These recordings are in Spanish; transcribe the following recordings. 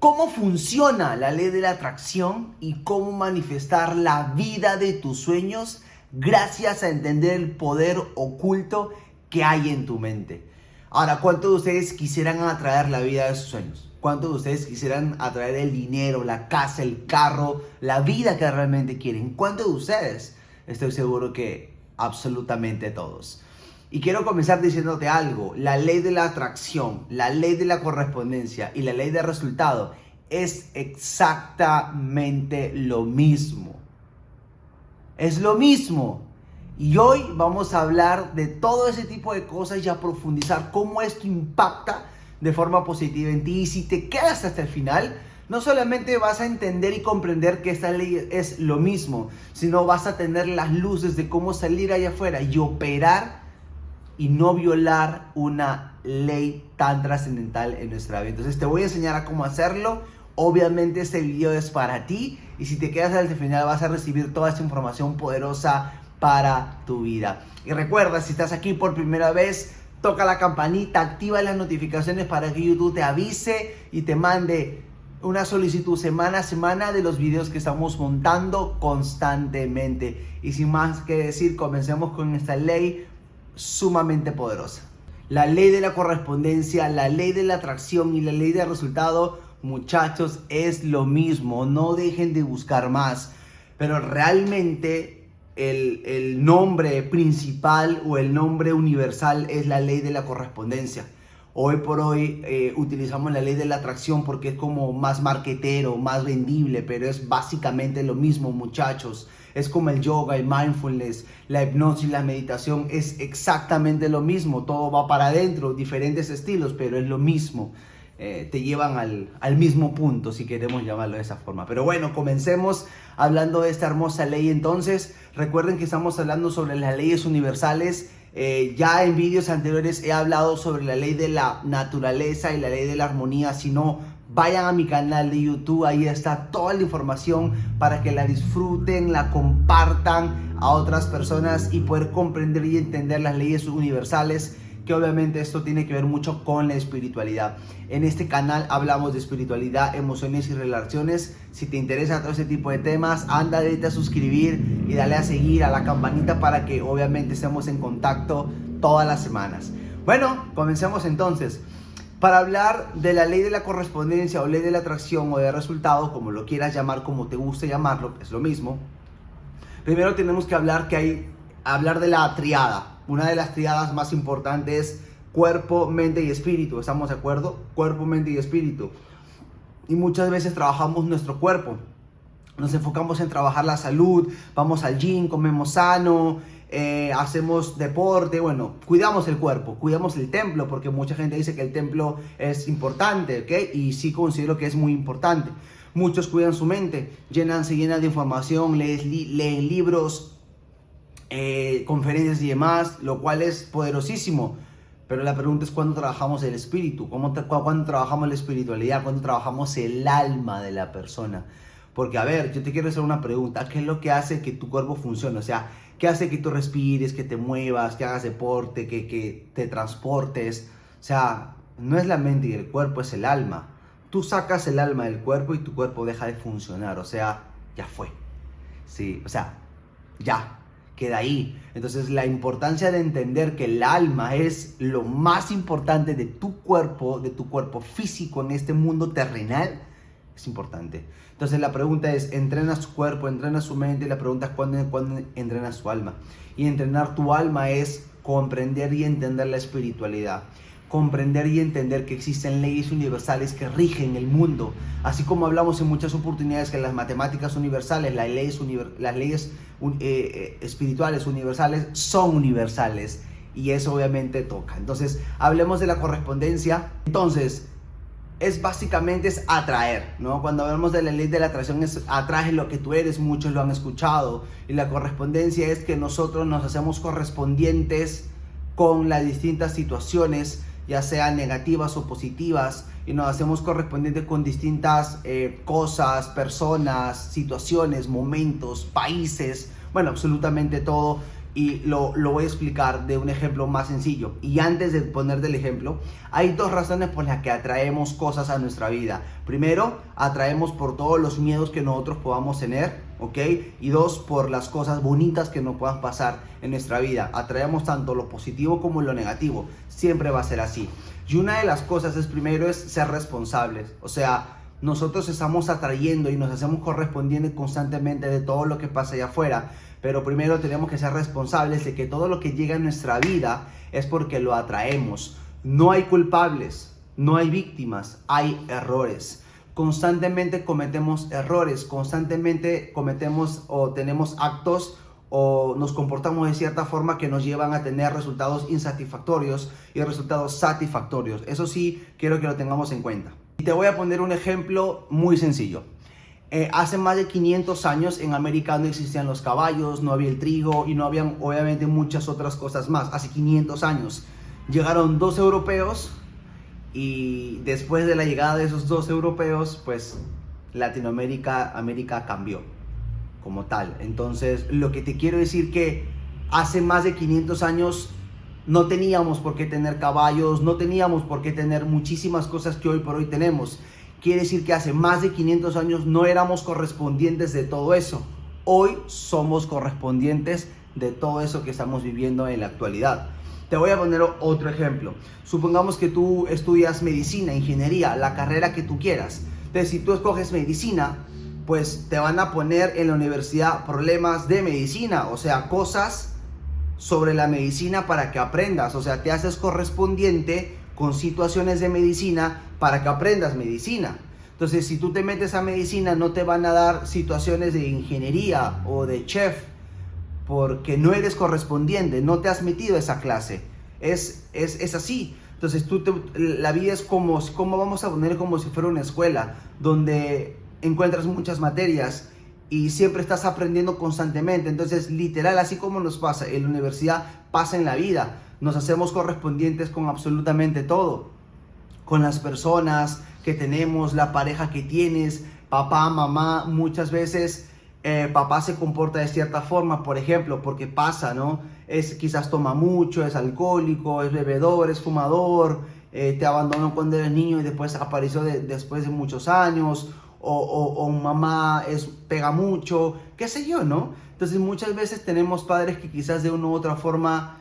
cómo funciona la ley de la atracción y cómo manifestar la vida de tus sueños gracias a entender el poder oculto que hay en tu mente. Ahora, ¿cuántos de ustedes quisieran atraer la vida de sus sueños? ¿Cuántos de ustedes quisieran atraer el dinero, la casa, el carro, la vida que realmente quieren? ¿Cuántos de ustedes? Estoy seguro que absolutamente todos. Y quiero comenzar diciéndote algo. La ley de la atracción, la ley de la correspondencia y la ley del resultado es exactamente lo mismo. Es lo mismo. Y hoy vamos a hablar de todo ese tipo de cosas y a profundizar cómo esto impacta de forma positiva en ti. Y si te quedas hasta el final, no solamente vas a entender y comprender que esta ley es lo mismo, sino vas a tener las luces de cómo salir allá afuera y operar y no violar una ley tan trascendental en nuestra vida. Entonces te voy a enseñar a cómo hacerlo. Obviamente este video es para ti y si te quedas hasta el final vas a recibir toda esta información poderosa para tu vida. Y recuerda, si estás aquí por primera vez, toca la campanita, activa las notificaciones para que YouTube te avise y te mande una solicitud semana a semana de los videos que estamos montando constantemente. Y sin más que decir, comencemos con esta ley sumamente poderosa. La ley de la correspondencia, la ley de la atracción y la ley del resultado, muchachos, es lo mismo. No dejen de buscar más. Pero realmente el nombre principal o el nombre universal es la ley de la correspondencia. Hoy por hoy utilizamos la ley de la atracción porque es como más marketero, más vendible, pero es básicamente lo mismo, muchachos. Es como el yoga, el mindfulness, la hipnosis, la meditación, es exactamente lo mismo. Todo va para adentro, diferentes estilos, pero es lo mismo. Te llevan al mismo punto, si queremos llamarlo de esa forma. Pero bueno, comencemos hablando de esta hermosa ley. Entonces, recuerden que estamos hablando sobre las leyes universales. Ya en vídeos anteriores he hablado sobre la ley de la naturaleza y la ley de la armonía. Si no, vayan a mi canal de YouTube, ahí está toda la información para que la disfruten, la compartan a otras personas y poder comprender y entender las leyes universales, que obviamente esto tiene que ver mucho con la espiritualidad. En este canal hablamos de espiritualidad, emociones y relaciones. Si te interesa todo ese tipo de temas, anda a suscribir y dale a seguir a la campanita para que obviamente estemos en contacto todas las semanas. Bueno, comencemos entonces. Para hablar de la ley de la correspondencia o ley de la atracción o de resultado, como lo quieras llamar, como te guste llamarlo, es lo mismo. Primero tenemos que hablar de la triada. Una de las triadas más importantes es cuerpo, mente y espíritu. ¿Estamos de acuerdo? Cuerpo, mente y espíritu. Y muchas veces trabajamos nuestro cuerpo. Nos enfocamos en trabajar la salud. Vamos al gym, comemos sano, hacemos deporte. Bueno, cuidamos el cuerpo, cuidamos el templo, porque mucha gente dice que el templo es importante, ¿ok? Y sí considero que es muy importante. Muchos cuidan su mente, se llenan de información, leen libros, conferencias y demás, lo cual es poderosísimo. Pero la pregunta es cuándo trabajamos el espíritu, cuándo trabajamos la espiritualidad, cuándo trabajamos el alma de la persona. Porque a ver, yo te quiero hacer una pregunta. ¿Qué es lo que hace que tu cuerpo funcione? O sea, ¿qué hace que tú respires, que te muevas, que hagas deporte, que te transportes? O sea, no es la mente y el cuerpo, es el alma. Tú sacas el alma del cuerpo y tu cuerpo deja de funcionar. O sea, ya fue. Sí, o sea, ya queda ahí. Entonces la importancia de entender que el alma es lo más importante de tu cuerpo físico en este mundo terrenal, es importante. Entonces la pregunta es, ¿entrenas tu cuerpo, entrenas su mente? Y la pregunta es, ¿cuándo entrenas tu alma? Y entrenar tu alma es comprender y entender la espiritualidad. Comprender y entender que existen leyes universales que rigen el mundo. Así como hablamos en muchas oportunidades que las matemáticas universales, las leyes espirituales universales son universales. Y eso obviamente toca. Entonces, hablemos de la correspondencia. Entonces, básicamente es atraer, ¿no? Cuando hablamos de la ley de la atracción, es atrae lo que tú eres, muchos lo han escuchado. Y la correspondencia es que nosotros nos hacemos correspondientes con las distintas situaciones, ya sean negativas o positivas, y nos hacemos correspondientes con distintas cosas, personas, situaciones, momentos, países, bueno, absolutamente todo y lo voy a explicar de un ejemplo más sencillo. Y antes de poner del ejemplo, hay dos razones por las que atraemos cosas a nuestra vida. Primero, atraemos por todos los miedos que nosotros podamos tener, ¿ok? Y dos, por las cosas bonitas que nos puedan pasar en nuestra vida. Atraemos tanto lo positivo como lo negativo. Siempre va a ser así. Y una de las cosas primero es ser responsables. O sea, nosotros estamos atrayendo y nos hacemos correspondientes constantemente de todo lo que pasa allá afuera. Pero primero tenemos que ser responsables de que todo lo que llega a nuestra vida es porque lo atraemos. No hay culpables, no hay víctimas, hay errores. Constantemente cometemos errores, constantemente cometemos o tenemos actos o nos comportamos de cierta forma que nos llevan a tener resultados insatisfactorios y resultados satisfactorios. Eso sí, quiero que lo tengamos en cuenta. Y te voy a poner un ejemplo muy sencillo. Hace más de 500 años en América no existían los caballos, no había el trigo y no habían obviamente muchas otras cosas más. Hace 500 años llegaron dos europeos y después de la llegada de esos dos europeos, pues América cambió como tal. Entonces, lo que te quiero decir que hace más de 500 años no teníamos por qué tener caballos, no teníamos por qué tener muchísimas cosas que hoy por hoy tenemos. Quiere decir que hace más de 500 años no éramos correspondientes de todo eso. Hoy somos correspondientes de todo eso que estamos viviendo en la actualidad. Te voy a poner otro ejemplo. Supongamos que tú estudias medicina, ingeniería, la carrera que tú quieras. Entonces, si tú escoges medicina, pues te van a poner en la universidad problemas de medicina, o sea, cosas sobre la medicina para que aprendas. O sea, te haces correspondiente con situaciones de medicina para que aprendas medicina. Entonces, si tú te metes a medicina, no te van a dar situaciones de ingeniería o de chef porque no eres correspondiente, no te has metido a esa clase. Es así. Entonces, la vida es como vamos a poner como si fuera una escuela donde encuentras muchas materias y siempre estás aprendiendo constantemente. Entonces, literal, así como nos pasa en la universidad, pasa en la vida. Nos hacemos correspondientes con absolutamente todo. Con las personas que tenemos, la pareja que tienes, papá, mamá. Muchas veces papá se comporta de cierta forma, por ejemplo, porque pasa, ¿no? Quizás toma mucho, es alcohólico, es bebedor, es fumador, te abandonó cuando eres niño y después apareció después de muchos años. O mamá pega mucho, qué sé yo, ¿no? Entonces muchas veces tenemos padres que quizás de una u otra forma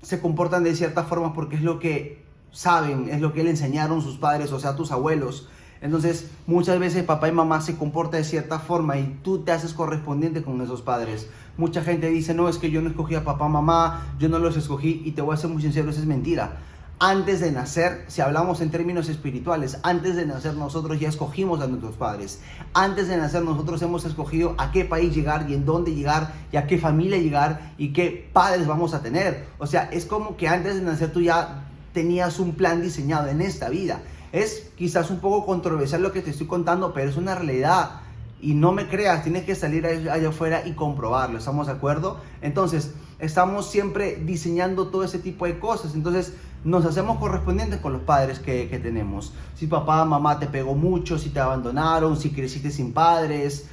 se comportan de cierta forma porque es lo que saben, es lo que le enseñaron sus padres, o sea, tus abuelos. Entonces muchas veces papá y mamá se comportan de cierta forma y tú te haces correspondiente con esos padres. Mucha gente dice, no, es que yo no escogí a papá, mamá, yo no los escogí, y te voy a ser muy sincero, eso es mentira. Antes de nacer, si hablamos en términos espirituales, antes de nacer nosotros ya escogimos a nuestros padres. Antes de nacer nosotros hemos escogido a qué país llegar y en dónde llegar y a qué familia llegar y qué padres vamos a tener. O sea, es como que antes de nacer tú ya tenías un plan diseñado en esta vida. Es quizás un poco controversial lo que te estoy contando, pero es una realidad. Y no me creas, tienes que salir allá afuera y comprobarlo, ¿estamos de acuerdo? Entonces, estamos siempre diseñando todo ese tipo de cosas. Entonces, nos hacemos correspondientes con los padres que tenemos. Si papá, mamá te pegó mucho, si te abandonaron, si creciste sin padres,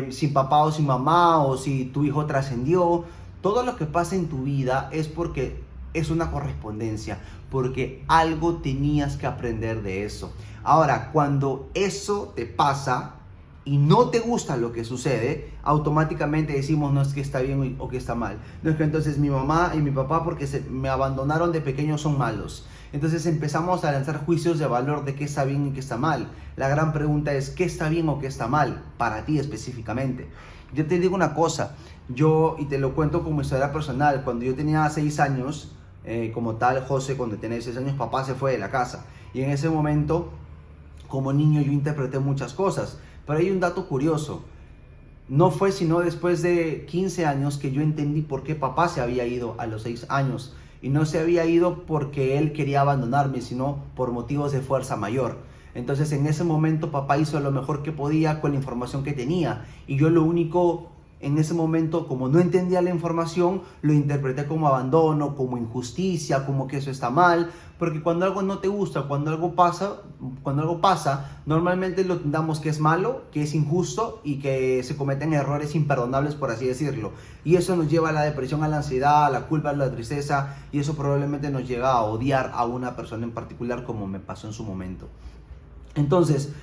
sin papá o sin mamá, o si tu hijo trascendió, todo lo que pasa en tu vida es porque es una correspondencia, porque algo tenías que aprender de eso. Ahora, cuando eso te pasa y no te gusta lo que sucede, automáticamente decimos, no es que está bien o que está mal. No es que entonces mi mamá y mi papá, porque me abandonaron de pequeño, son malos. Entonces empezamos a lanzar juicios de valor de qué está bien y qué está mal. La gran pregunta es, ¿qué está bien o qué está mal para ti específicamente? Yo te digo una cosa, y te lo cuento como historia personal. Cuando yo tenía 6 años, como tal, José, cuando tenía 6 años, papá se fue de la casa. Y en ese momento, como niño, yo interpreté muchas cosas. Pero hay un dato curioso. No fue sino después de 15 años que yo entendí por qué papá se había ido a los 6 años. Y no se había ido porque él quería abandonarme, sino por motivos de fuerza mayor. Entonces en ese momento papá hizo lo mejor que podía con la información que tenía. Y yo lo único en ese momento, como no entendía la información, lo interpreté como abandono, como injusticia, como que eso está mal, porque cuando algo no te gusta, cuando algo pasa, normalmente lo entendamos que es malo, que es injusto y que se cometen errores imperdonables, por así decirlo. Y eso nos lleva a la depresión, a la ansiedad, a la culpa, a la tristeza, y eso probablemente nos llega a odiar a una persona en particular, como me pasó en su momento. Entonces,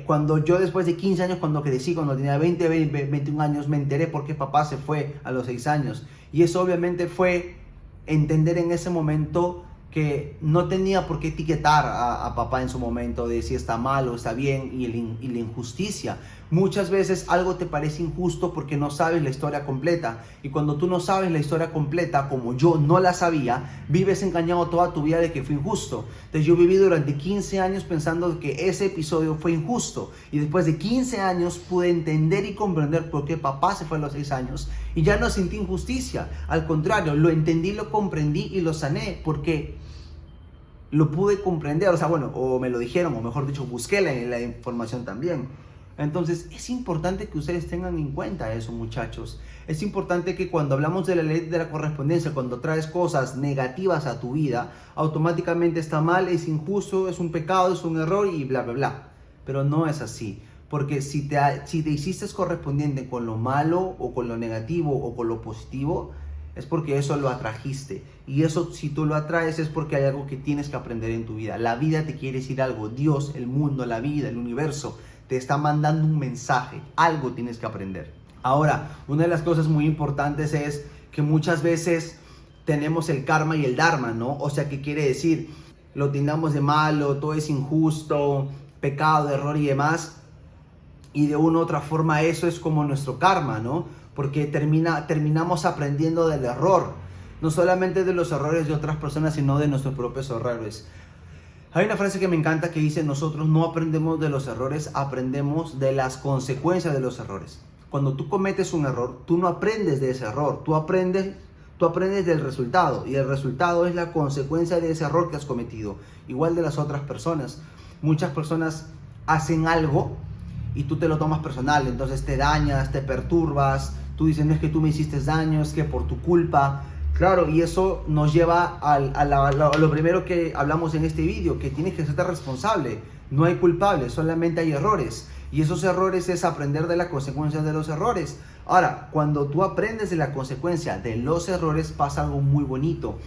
cuando yo después de 15 años, cuando crecí, cuando tenía 21 años, me enteré por qué papá se fue a los 6 años. Y eso obviamente fue entender en ese momento que no tenía por qué etiquetar a papá en su momento de si está mal o está bien, y la injusticia. Muchas veces algo te parece injusto porque no sabes la historia completa, y cuando tú no sabes la historia completa, como yo no la sabía, vives engañado toda tu vida de que fue injusto. Entonces yo viví durante 15 años pensando que ese episodio fue injusto, y después de 15 años pude entender y comprender por qué papá se fue a los 6 años, y ya no sentí injusticia. Al contrario, lo entendí, lo comprendí y lo sané, porque lo pude comprender, o me lo dijeron, o mejor dicho, busqué la información también. Entonces es importante que ustedes tengan en cuenta eso, muchachos. Es importante que cuando hablamos de la ley de la correspondencia, cuando traes cosas negativas a tu vida, automáticamente está mal, es injusto, es un pecado, es un error y bla, bla, bla. Pero no es así. Porque si te hiciste correspondiente con lo malo o con lo negativo o con lo positivo, es porque eso lo atrajiste. Y eso, si tú lo atraes, es porque hay algo que tienes que aprender en tu vida. La vida te quiere decir algo. Dios, el mundo, la vida, el universo te está mandando un mensaje. Algo tienes que aprender. Ahora, una de las cosas muy importantes es que muchas veces tenemos el karma y el dharma, ¿no? O sea, ¿qué quiere decir? Lo tildamos de malo, todo es injusto, pecado, error y demás. Y de una u otra forma eso es como nuestro karma, ¿no? Porque terminamos aprendiendo del error. No solamente de los errores de otras personas, sino de nuestros propios errores. Hay una frase que me encanta que dice: nosotros no aprendemos de los errores, aprendemos de las consecuencias de los errores. Cuando tú cometes un error, tú no aprendes de ese error, tú aprendes del resultado, y el resultado es la consecuencia de ese error que has cometido. Igual de las otras personas. Muchas personas hacen algo y tú te lo tomas personal, entonces te dañas, te perturbas, tú dices: no es que tú me hiciste daño, es que por tu culpa. Claro, y eso nos lleva a lo primero que hablamos en este vídeo, que tienes que ser responsable. No hay culpables, solamente hay errores. Y esos errores es aprender de las consecuencias de los errores. Ahora, cuando tú aprendes de la consecuencia de los errores, pasa algo muy bonito.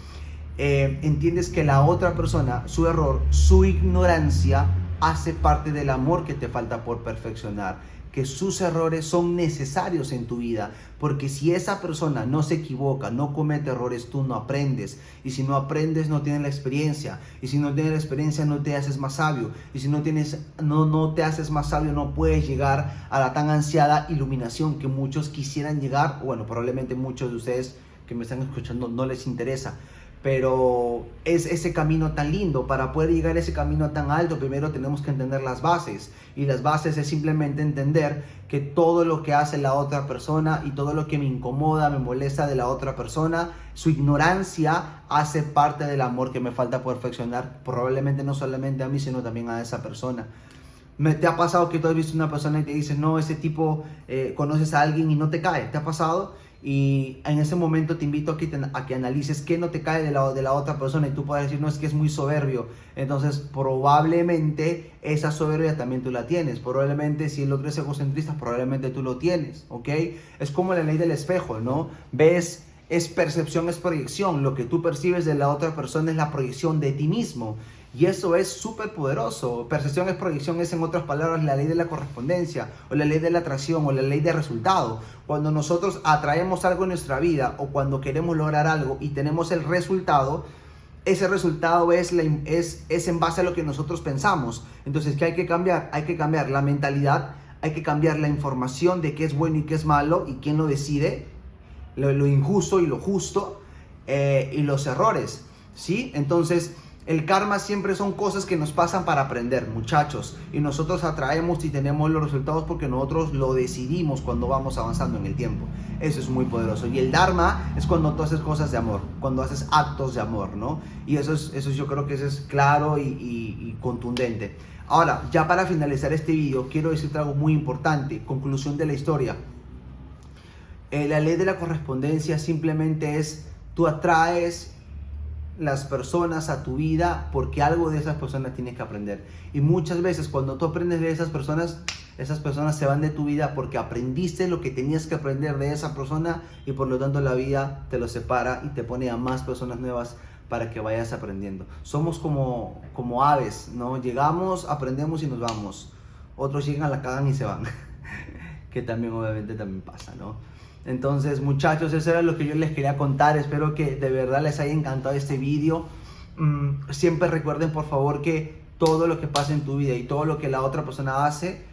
Entiendes que la otra persona, su error, su ignorancia, hace parte del amor que te falta por perfeccionar. Que sus errores son necesarios en tu vida, porque si esa persona no se equivoca, no comete errores, tú no aprendes, y si no aprendes no tienes la experiencia, y si no tienes la experiencia no te haces más sabio, y si no te haces más sabio, no puedes llegar a la tan ansiada iluminación que muchos quisieran llegar. Bueno, probablemente muchos de ustedes que me están escuchando no les interesa, pero es ese camino tan lindo. Para poder llegar a ese camino tan alto, primero tenemos que entender las bases, y las bases es simplemente entender que todo lo que hace la otra persona y todo lo que me incomoda, me molesta de la otra persona, su ignorancia hace parte del amor que me falta perfeccionar, probablemente no solamente a mí, sino también a esa persona. ¿Te ha pasado que tú has visto una persona y te dices: no, ese tipo, conoces a alguien y no te cae? ¿Te ha pasado? Y en ese momento te invito a que analices qué no te cae de la otra persona, y tú puedes decir: no, es que es muy soberbio. Entonces probablemente esa soberbia también tú la tienes. Probablemente si el otro es egocentrista, probablemente tú lo tienes, ¿ok? Es como la ley del espejo, ¿no? Ves, es percepción, es proyección. Lo que tú percibes de la otra persona es la proyección de ti mismo. Y eso es súper poderoso. Percepción es proyección, es en otras palabras la ley de la correspondencia, o la ley de la atracción, o la ley de resultado. Cuando nosotros atraemos algo en nuestra vida, o cuando queremos lograr algo y tenemos el resultado, ese resultado es en base a lo que nosotros pensamos. Entonces, ¿qué hay que cambiar? Hay que cambiar la mentalidad, hay que cambiar la información de qué es bueno y qué es malo, y quién lo decide, lo injusto y lo justo, y los errores, ¿sí? Entonces, el karma siempre son cosas que nos pasan para aprender, muchachos, y nosotros atraemos y tenemos los resultados porque nosotros lo decidimos cuando vamos avanzando en el tiempo. Eso es muy poderoso. Y el dharma es cuando tú haces cosas de amor, cuando haces actos de amor, ¿no? Y eso yo creo que eso es claro y contundente. Ahora, ya para finalizar este video, quiero decirte algo muy importante, conclusión de la historia. La ley de la correspondencia simplemente es, tú atraes las personas a tu vida porque algo de esas personas tienes que aprender. Y muchas veces cuando tú aprendes de esas personas se van de tu vida porque aprendiste lo que tenías que aprender de esa persona, y por lo tanto la vida te lo separa y te pone a más personas nuevas para que vayas aprendiendo. Somos como aves, ¿no? Llegamos, aprendemos y nos vamos. Otros llegan, la cagan y se van. Que también obviamente también pasa, ¿no? Entonces, muchachos, eso era lo que yo les quería contar. Espero que de verdad les haya encantado este vídeo. Siempre recuerden, por favor, que todo lo que pasa en tu vida y todo lo que la otra persona hace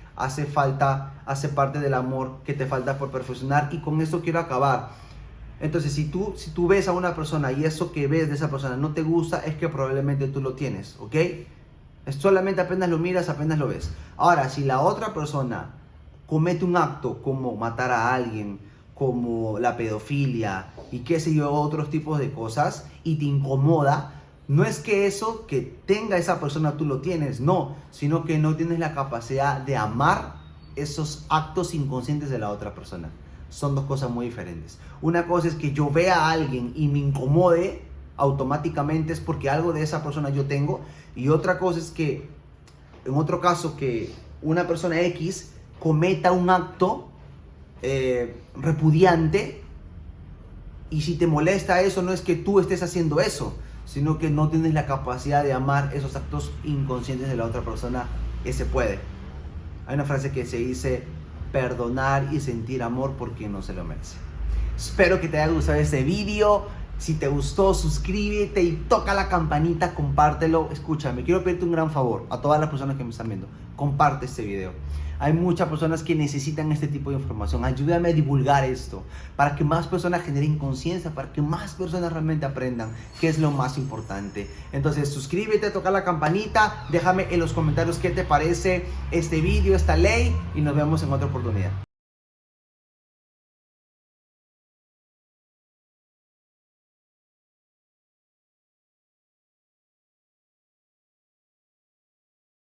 parte del amor que te falta por perfeccionar. Y con esto quiero acabar. Entonces, si tú ves a una persona y eso que ves de esa persona no te gusta, es que probablemente tú lo tienes, ¿ok? Es solamente apenas lo miras, apenas lo ves. Ahora, si la otra persona comete un acto como matar a alguien, como la pedofilia y qué sé yo, otros tipos de cosas, y te incomoda, no es que eso que tenga esa persona tú lo tienes, no, sino que no tienes la capacidad de amar esos actos inconscientes de la otra persona. Son dos cosas muy diferentes. Una cosa es que yo vea a alguien y me incomode, automáticamente es porque algo de esa persona yo tengo. Y otra cosa es que, en otro caso, que una persona X cometa un acto repudiante, y si te molesta eso, no es que tú estés haciendo eso, sino que no tienes la capacidad de amar esos actos inconscientes de la otra persona que se puede. Hay una frase que se dice: perdonar y sentir amor por quien no se lo merece. Espero que te haya gustado este vídeo. Si te gustó, suscríbete y toca la campanita, compártelo. Escúchame, quiero pedirte un gran favor a todas las personas que me están viendo. Comparte este video. Hay muchas personas que necesitan este tipo de información. Ayúdame a divulgar esto para que más personas generen conciencia, para que más personas realmente aprendan, que es lo más importante. Entonces, suscríbete, toca la campanita, déjame en los comentarios qué te parece este vídeo, esta ley, y nos vemos en otra oportunidad.